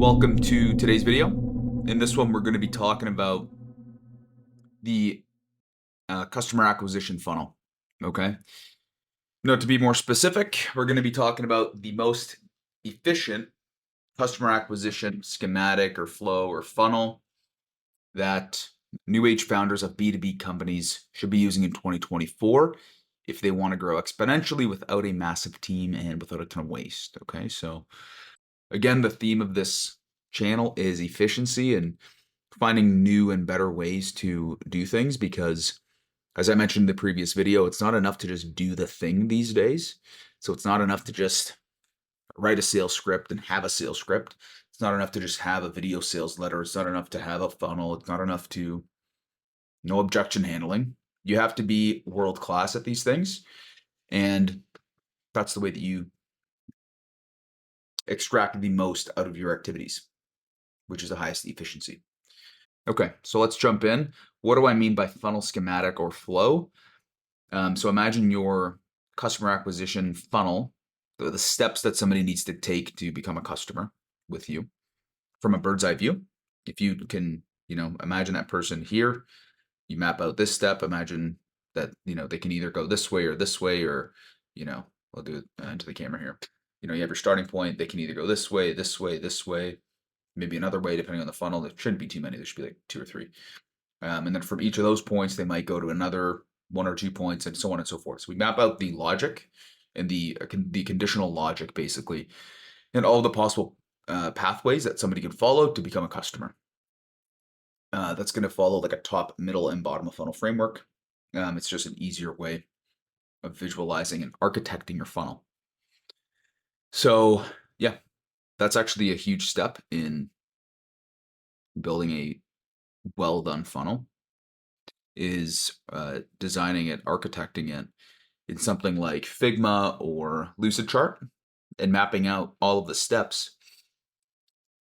Welcome to today's video. In this one, we're going to be talking about the customer acquisition funnel. Okay. Now, to be more specific, we're going to be talking about the most efficient customer acquisition schematic or flow or funnel that new age founders of B2B companies should be using in 2024 if they want to grow exponentially without a massive team and without a ton of waste. Okay. So, again, the theme of this channel is efficiency and finding new and better ways to do things because, as I mentioned in the previous video, it's not enough to just do the thing these days. So it's not enough to just write a sales script and have a sales script. It's not enough to just have a video sales letter. It's not enough to have a funnel. It's not enough to know objection handling. You have to be world class at these things. And that's the way that you extract the most out of your activities, which is the highest efficiency. Okay, so let's jump in. What do I mean by funnel schematic or flow? So imagine your customer acquisition funnel, the steps that somebody needs to take to become a customer with you from a bird's eye view. If you can, imagine that person here, you map out this step, imagine that, they can either go this way, or, I'll do it into the camera here. You have your starting point. They can either go this way, maybe another way, depending on the funnel. There shouldn't be too many. There should be like 2 or 3. And then from each of those points, they might go to another 1 or 2 points, and so on and so forth. So we map out the logic and the conditional logic, basically, and all the possible pathways that somebody can follow to become a customer. That's going to follow like a top, middle, and bottom of funnel framework. It's just an easier way of visualizing and architecting your funnel. So yeah, that's actually a huge step in building a well done funnel, is designing it, architecting it in something like Figma or Lucidchart and mapping out all of the steps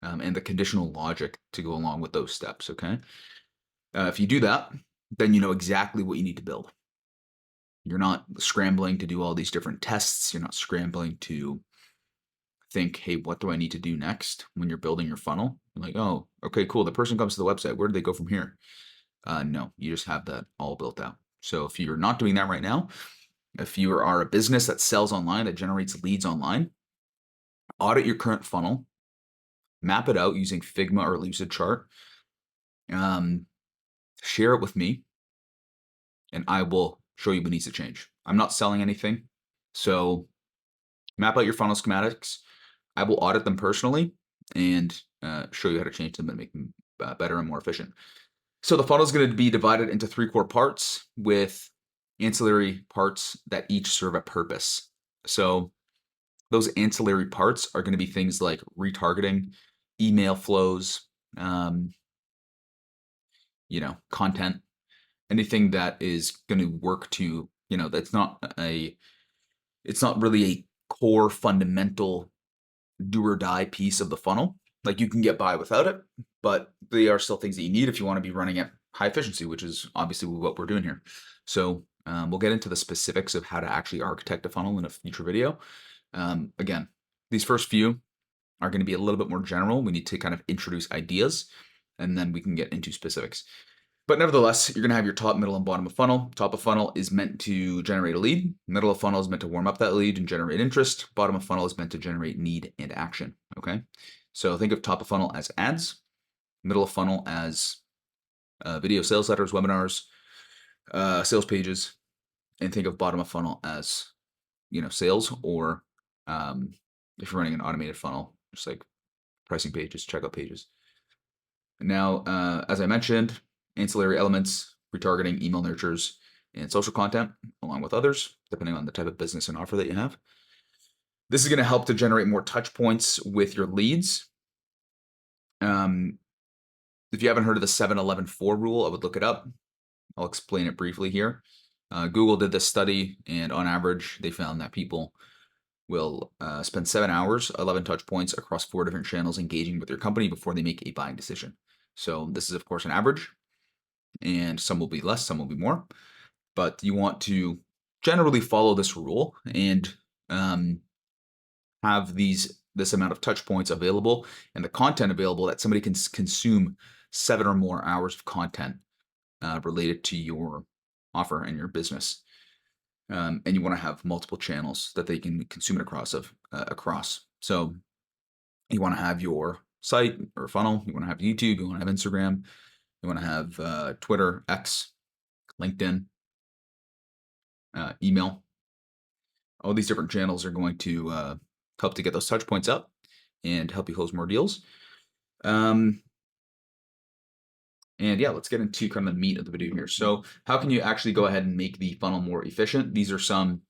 and the conditional logic to go along with those steps. Okay. If you do that, then you know exactly what you need to build. You're not scrambling to do all these different tests. You're not scrambling to think, hey, what do I need to do next when you're building your funnel? You're like, oh, okay, cool. The person comes to the website. Where do they go from here? No, you just have that all built out. So if you're not doing that right now, if you are a business that sells online, that generates leads online, audit your current funnel, map it out using Figma or Lucidchart, share it with me, and I will show you what needs to change. I'm not selling anything, so map out your funnel schematics. I will audit them personally and show you how to change them and make them better and more efficient. So the funnel is going to be divided into 3 core parts with ancillary parts that each serve a purpose. So those ancillary parts are going to be things like retargeting, email flows, content, anything that is going to work to, it's not really a core fundamental do or die piece of the funnel. Like, you can get by without it, but they are still things that you need if you want to be running at high efficiency, which is obviously what we're doing here. So we'll get into the specifics of how to actually architect a funnel in a future video. Again, these first few are going to be a little bit more general. We need to kind of introduce ideas, and then we can get into specifics. But nevertheless, you're going to have your top, middle, and bottom of funnel. Top of funnel is meant to generate a lead. Middle of funnel is meant to warm up that lead and generate interest. Bottom of funnel is meant to generate need and action. Okay. So think of top of funnel as ads, middle of funnel as video sales letters, webinars, sales pages, and think of bottom of funnel as, sales, or if you're running an automated funnel, just like pricing pages, checkout pages. Now, as I mentioned, ancillary elements, retargeting, email nurtures, and social content, along with others, depending on the type of business and offer that you have. This is going to help to generate more touch points with your leads. If you haven't heard of the 7-11-4 rule, I would look it up. I'll explain it briefly here. Google did this study, and on average, they found that people will spend 7 hours, 11 touch points across 4 different channels engaging with your company before they make a buying decision. So this is, of course, an average, and some will be less, some will be more. But you want to generally follow this rule and have these this amount of touch points available and the content available that somebody can consume 7 or more hours of content related to your offer and your business. And you want to have multiple channels that they can consume it across. So you want to have your site or funnel, you want to have YouTube, you want to have Instagram, you want to have Twitter, X, LinkedIn, email. All these different channels are going to help to get those touch points up and help you close more deals. And yeah, let's get into kind of the meat of the video here. So how can you actually go ahead and make the funnel more efficient? These are some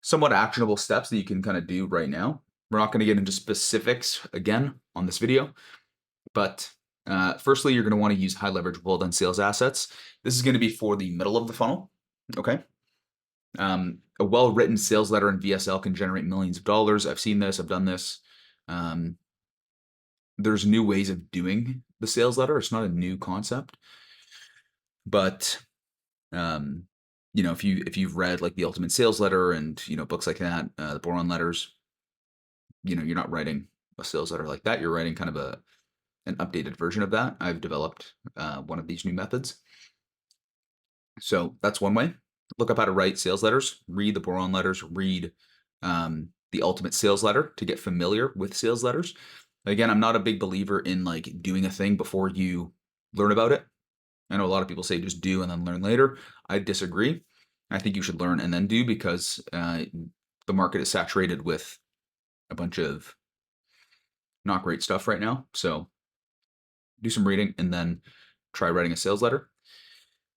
somewhat actionable steps that you can kind of do right now. We're not going to get into specifics again on this video, but firstly, you're going to want to use high leverage, well done sales assets. This is going to be for the middle of the funnel. Okay. A well-written sales letter in VSL can generate millions of dollars. I've seen this. I've done this. There's new ways of doing the sales letter. It's not a new concept, but if you've read like the Ultimate Sales Letter and books like that, the Boron Letters, you're not writing a sales letter like that. You're writing kind of an updated version of that. I've developed one of these new methods. So that's one way. Look up how to write sales letters, read the Boron Letters, read the Ultimate Sales Letter to get familiar with sales letters. Again, I'm not a big believer in like doing a thing before you learn about it. I know a lot of people say just do and then learn later. I disagree. I think you should learn and then do, because the market is saturated with a bunch of not great stuff right now. So do some reading and then try writing a sales letter.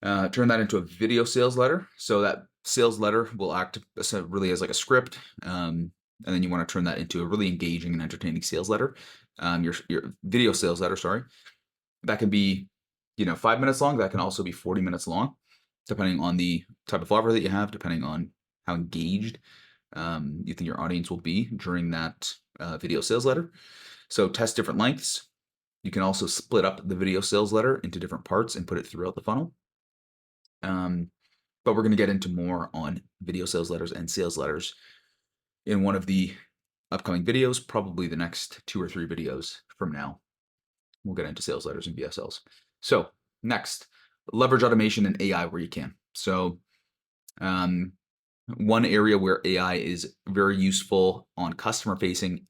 Turn that into a video sales letter. So that sales letter will act really as like a script. And then you want to turn that into a really engaging and entertaining sales letter. Your video sales letter, sorry. That can be 5 minutes long. That can also be 40 minutes long, depending on the type of offer that you have, depending on how engaged you think your audience will be during that video sales letter. So test different lengths. You can also split up the video sales letter into different parts and put it throughout the funnel. But we're going to get into more on video sales letters and sales letters in one of the upcoming videos, probably the next 2 or 3 videos from now. We'll get into sales letters and VSLs. So next, leverage automation and AI where you can. So one area where AI is very useful on customer-facing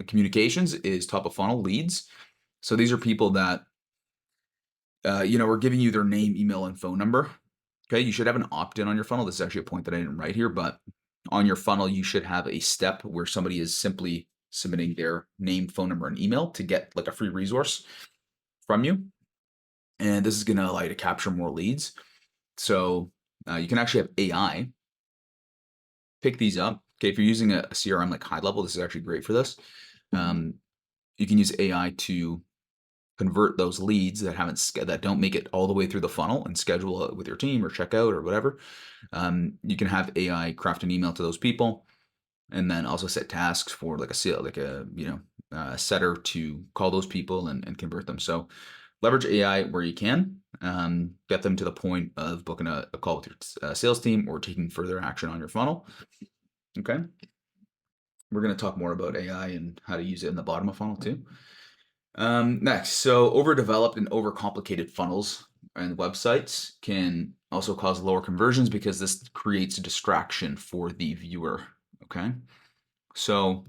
communications is top of funnel leads. So these are people that are giving you their name, email, and phone number. Okay, you should have an opt-in on your funnel. This is actually a point that I didn't write here, but on your funnel, you should have a step where somebody is simply submitting their name, phone number, and email to get like a free resource from you. And this is going to allow you to capture more leads. So you can actually have AI pick these up. Okay, if you're using a CRM like High Level, this is actually great for this. You can use AI to convert those leads that don't make it all the way through the funnel and schedule it with your team or check out or whatever. You can have AI craft an email to those people, and then also set tasks for like a setter to call those people and convert them. So leverage AI where you can, get them to the point of booking a call with your sales team or taking further action on your funnel. Okay. We're going to talk more about AI and how to use it in the bottom of funnel too. Next, so overdeveloped and overcomplicated funnels and websites can also cause lower conversions because this creates a distraction for the viewer. Okay. So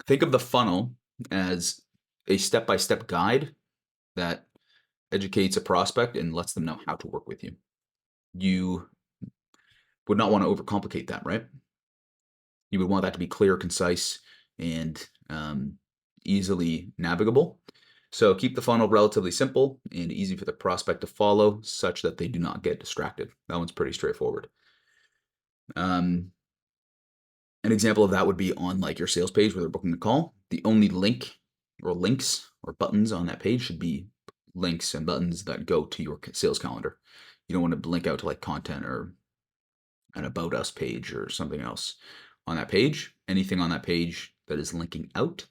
think of the funnel as a step-by-step guide that educates a prospect and lets them know how to work with you. You would not want to overcomplicate that, right? You would want that to be clear, concise, and easily navigable. So keep the funnel relatively simple and easy for the prospect to follow such that they do not get distracted. That one's pretty straightforward. An example of that would be on like your sales page where they're booking a call. The only link or links or buttons on that page should be links and buttons that go to your sales calendar. You don't want to link out to like content or an about us page or something else on that page. Anything on that page that is linking out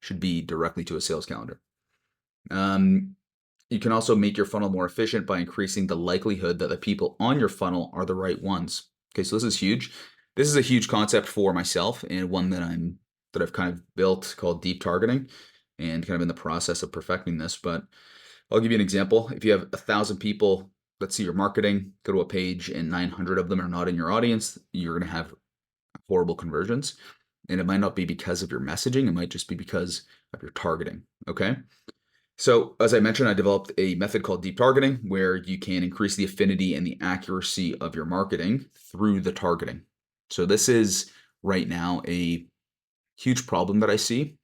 should be directly to a sales calendar. You can also make your funnel more efficient by increasing the likelihood that the people on your funnel are the right ones. Okay, so this is huge. This is a huge concept for myself, and one that I've kind of built, called deep targeting, and kind of in the process of perfecting this. But I'll give you an example. If you have 1,000 people that see your marketing, go to a page, and 900 of them are not in your audience, you're going to have horrible conversions. And it might not be because of your messaging, it might just be because of your targeting. Okay. So, as I mentioned, I developed a method called deep targeting where you can increase the affinity and the accuracy of your marketing through the targeting. So, this is right now a huge problem that I see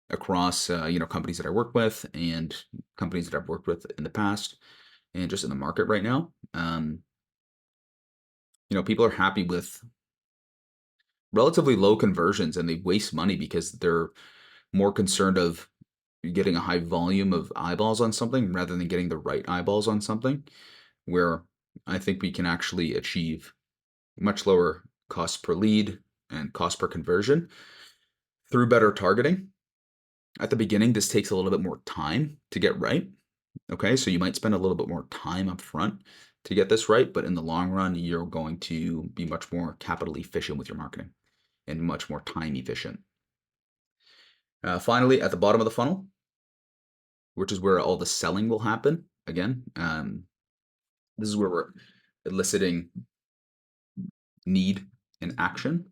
across companies that I work with and companies that I've worked with in the past and just in the market right now. People are happy with relatively low conversions, and they waste money because they're more concerned of getting a high volume of eyeballs on something rather than getting the right eyeballs on something, where I think we can actually achieve much lower cost per lead and cost per conversion through better targeting. At the beginning, this takes a little bit more time to get right. Okay, so you might spend a little bit more time up front to get this right, but in the long run, you're going to be much more capital efficient with your marketing and much more time efficient. Finally, at the bottom of the funnel, which is where all the selling will happen. Again, this is where we're eliciting need and action.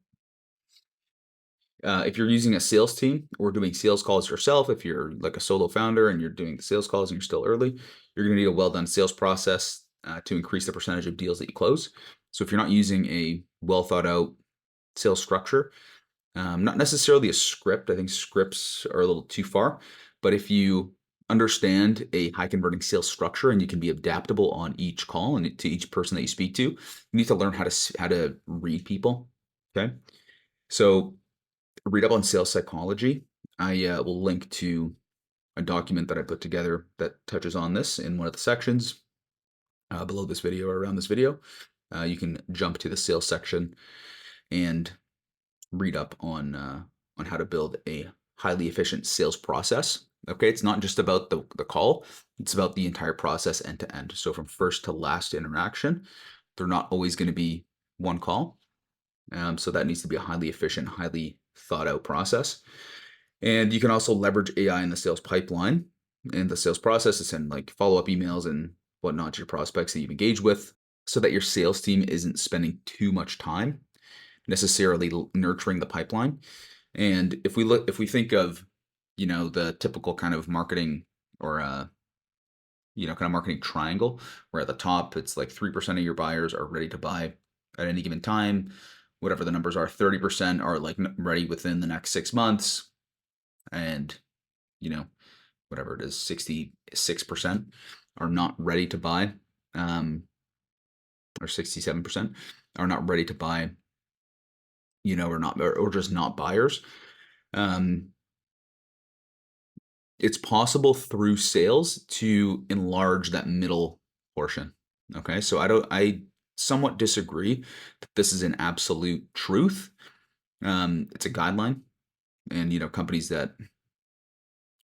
If you're using a sales team or doing sales calls yourself, if you're like a solo founder and you're doing the sales calls and you're still early, you're going to need a well-done sales process to increase the percentage of deals that you close. So if you're not using a well thought out sales structure, not necessarily a script, I think scripts are a little too far, but if you understand a high converting sales structure and you can be adaptable on each call and to each person that you speak to, you need to learn how to read people. Okay. So read up on sales psychology. I will link to a document that I put together that touches on this in one of the sections below this video or around this video. You can jump to the sales section and read up on how to build a highly efficient sales process. Okay, it's not just about the call; it's about the entire process end to end. So from first to last interaction, they're not always going to be one call. So that needs to be a highly efficient, highly thought out process. And you can also leverage AI in the sales pipeline and the sales process to send like follow up emails and whatnot to your prospects that you've engaged with, so that your sales team isn't spending too much time necessarily nurturing the pipeline. And if we think of, the typical kind of marketing or kind of marketing triangle, where at the top it's like 3% of your buyers are ready to buy at any given time, whatever the numbers are, 30% are like ready within the next 6 months, and you know whatever it is, 66% are not ready to buy, or 67% are not ready to buy, or just not buyers. It's possible through sales to enlarge that middle portion. Okay, so I somewhat disagree that this is an absolute truth. It's a guideline, and companies that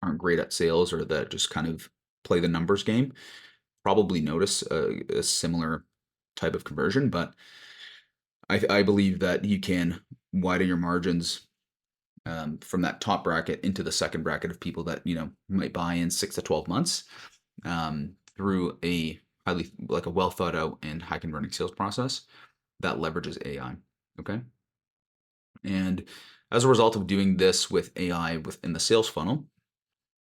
aren't great at sales or that just kind of play the numbers game probably notice a similar type of conversion. But I believe that you can widen your margins from that top bracket into the second bracket of people that might buy in 6 to 12 months through a a well thought out and high converting sales process that leverages AI. Okay, and as a result of doing this with AI within the sales funnel,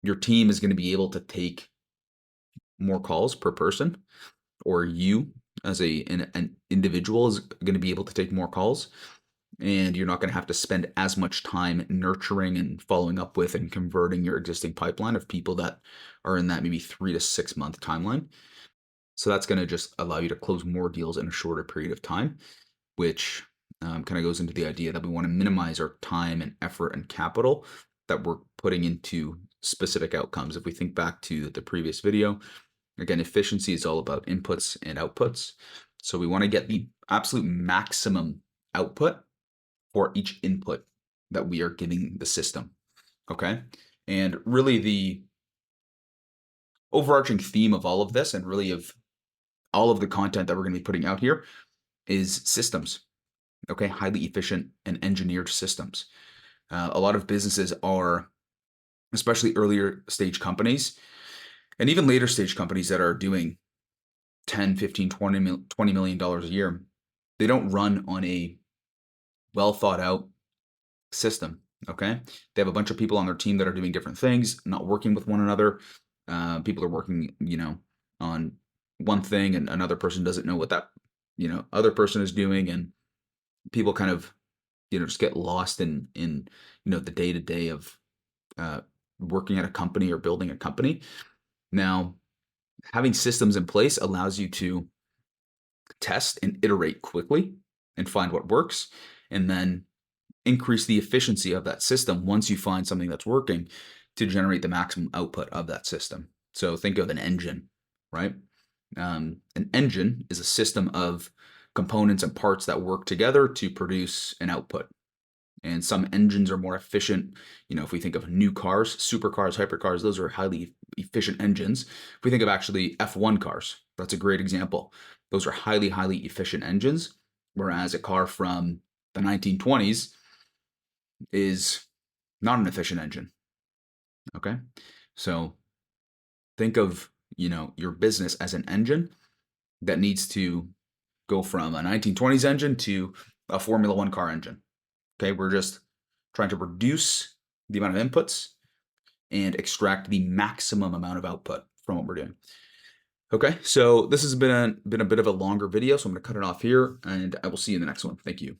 your team is going to be able to take more calls per person, or you as an individual is going to be able to take more calls, and you're not going to have to spend as much time nurturing and following up with and converting your existing pipeline of people that are in that maybe 3 to 6 month timeline. So that's going to just allow you to close more deals in a shorter period of time, which kind of goes into the idea that we want to minimize our time and effort and capital that we're putting into specific outcomes. If we think back to the previous video, again, efficiency is all about inputs and outputs. So we want to get the absolute maximum output for each input that we are giving the system. Okay. And really the overarching theme of all of this, and really of all of the content that we're going to be putting out here, is systems. Okay, highly efficient and engineered systems. A lot of businesses are, especially earlier stage companies, and even later stage companies that are doing 10, 15, $20 million a year, they don't run on a well thought out system. Okay. They have a bunch of people on their team that are doing different things, not working with one another. People are working, on one thing, and another person doesn't know what that, other person is doing. And people kind of, just get lost in, the day to day of uh, working at a company or building a company. Now, having systems in place allows you to test and iterate quickly and find what works, and then increase the efficiency of that system once you find something that's working to generate the maximum output of that system. So think of an engine, right? An engine is a system of components and parts that work together to produce an output. And some engines are more efficient. If we think of new cars, supercars, hypercars, those are highly efficient engines. If we think of actually F1 cars, that's a great example. Those are highly, highly efficient engines. Whereas a car from the 1920s is not an efficient engine. Okay. So think of, your business as an engine that needs to go from a 1920s engine to a Formula One car engine. Okay. We're just trying to reduce the amount of inputs and extract the maximum amount of output from what we're doing. Okay. So this has been a bit of a longer video, so I'm going to cut it off here, and I will see you in the next one. Thank you.